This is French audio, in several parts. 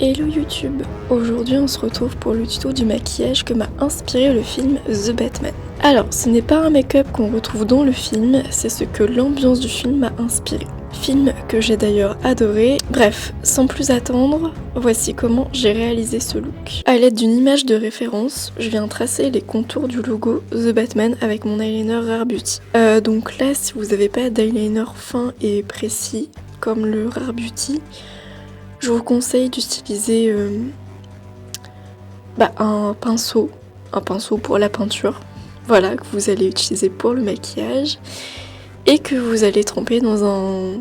Hello YouTube! Aujourd'hui on se retrouve pour le tuto du maquillage que m'a inspiré le film The Batman. Alors ce n'est pas un make-up qu'on retrouve dans le film, c'est ce que l'ambiance du film m'a inspiré. Film que j'ai d'ailleurs adoré. Bref, sans plus attendre, voici comment j'ai réalisé ce look. A l'aide d'une image de référence, je viens tracer les contours du logo The Batman avec mon eyeliner Rare Beauty. Donc là, si vous n'avez pas d'eyeliner fin et précis comme le Rare Beauty, je vous conseille d'utiliser un pinceau pour la peinture, voilà, que vous allez utiliser pour le maquillage et que vous allez tremper dans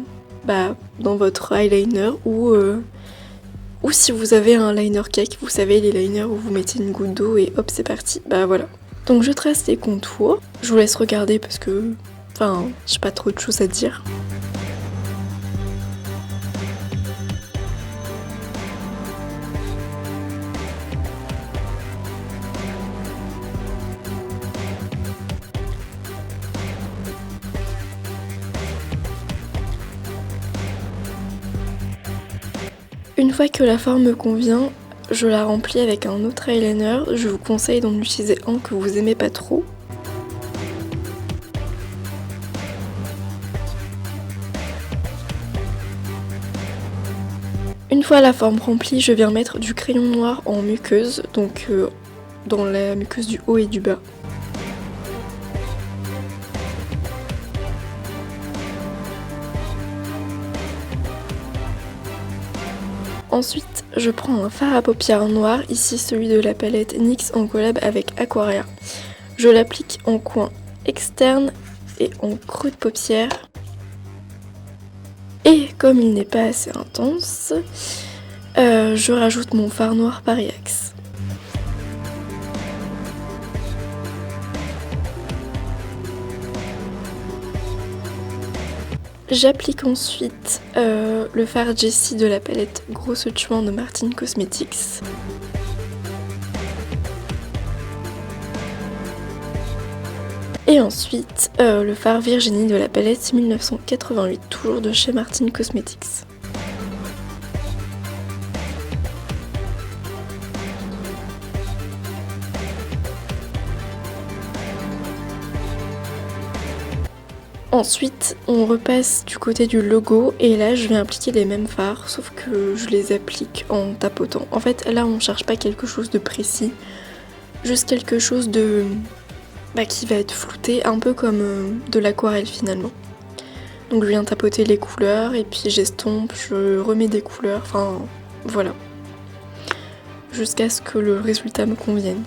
dans votre eyeliner ou si vous avez un liner cake, vous savez, les liners où vous mettez une goutte d'eau et hop, c'est parti. Voilà. Donc je trace les contours, je vous laisse regarder parce que, j'ai pas trop de choses à dire. Une fois que la forme me convient, je la remplis avec un autre eyeliner. Je vous conseille d'en utiliser un que vous aimez pas trop. Une fois la forme remplie, je viens mettre du crayon noir en muqueuse, donc dans la muqueuse du haut et du bas. Ensuite, je prends un fard à paupières noir, ici celui de la palette NYX en collab avec Aquaria. Je l'applique en coin externe et en creux de paupière. Et comme il n'est pas assez intense, je rajoute mon fard noir Paris Axe. J'applique ensuite le fard Jessie de la palette Grosse Tuant de Martine Cosmetics. Et ensuite le fard Virginie de la palette 1988, toujours de chez Martine Cosmetics. Ensuite, on repasse du côté du logo et là je vais appliquer les mêmes fards, sauf que je les applique en tapotant. En fait, là on cherche pas quelque chose de précis, juste quelque chose de qui va être flouté, un peu comme de l'aquarelle finalement. Donc je viens tapoter les couleurs et puis j'estompe, je remets des couleurs, voilà. Jusqu'à ce que le résultat me convienne.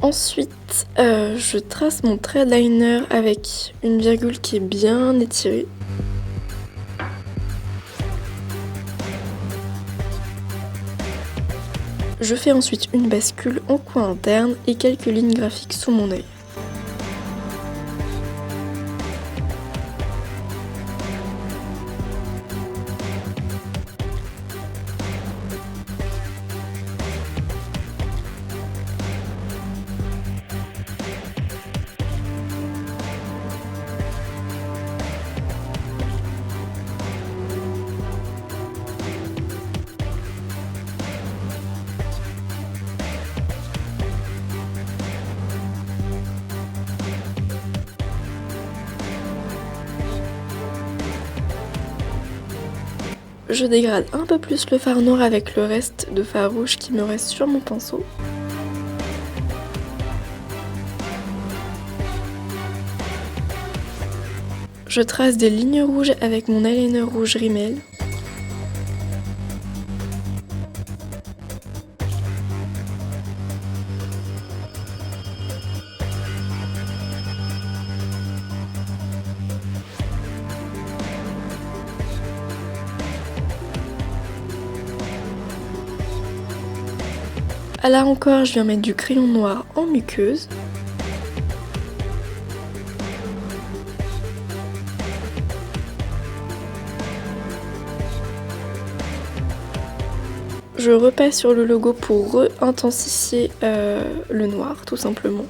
Ensuite, je trace mon trait de liner avec une virgule qui est bien étirée. Je fais ensuite une bascule en coin interne et quelques lignes graphiques sous mon œil. Je dégrade un peu plus le fard noir avec le reste de fard rouge qui me reste sur mon pinceau. Je trace des lignes rouges avec mon eyeliner rouge Rimmel. Là encore, je viens mettre du crayon noir en muqueuse. je repasse sur le logo pour re-intensifier le noir tout simplement.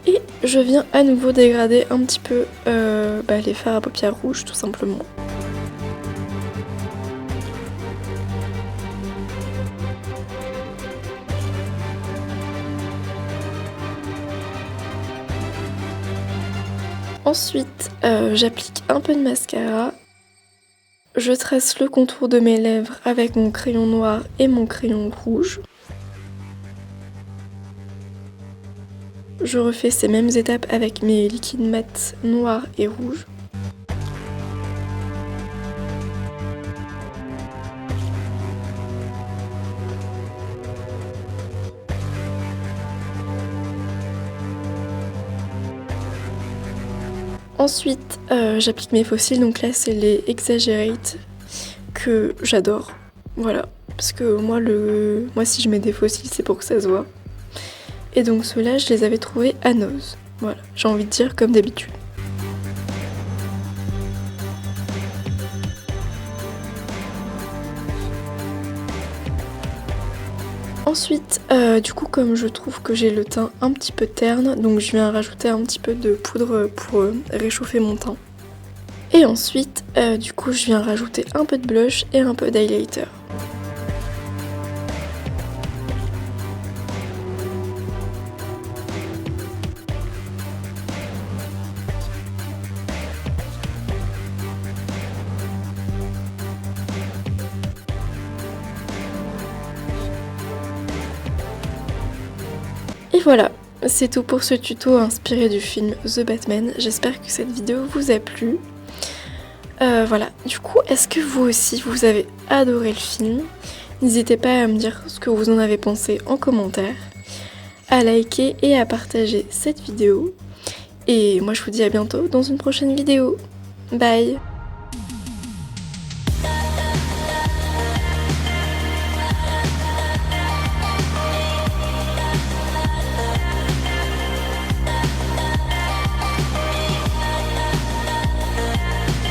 Et je viens à nouveau dégrader un petit peu les fards à paupières rouges tout simplement. Ensuite, j'applique un peu de mascara. Je trace le contour de mes lèvres avec mon crayon noir et mon crayon rouge. Je refais ces mêmes étapes avec mes liquides mat noirs et rouges. Ensuite, j'applique mes faux cils, donc là c'est les Exaggerate que j'adore, voilà, parce que moi si je mets des faux cils c'est pour que ça se voit. Et donc ceux-là je les avais trouvés à Nose, voilà, j'ai envie de dire comme d'habitude. Ensuite, du coup comme je trouve que j'ai le teint un petit peu terne, donc je viens rajouter un petit peu de poudre pour réchauffer mon teint. Et ensuite, du coup je viens rajouter un peu de blush et un peu d'highlighter. Et voilà, c'est tout pour ce tuto inspiré du film The Batman. J'espère que cette vidéo vous a plu. Voilà, du coup, est-ce que vous aussi vous avez adoré le film? N'hésitez pas à me dire ce que vous en avez pensé en commentaire, à liker et à partager cette vidéo. Et moi je vous dis à bientôt dans une prochaine vidéo. Bye!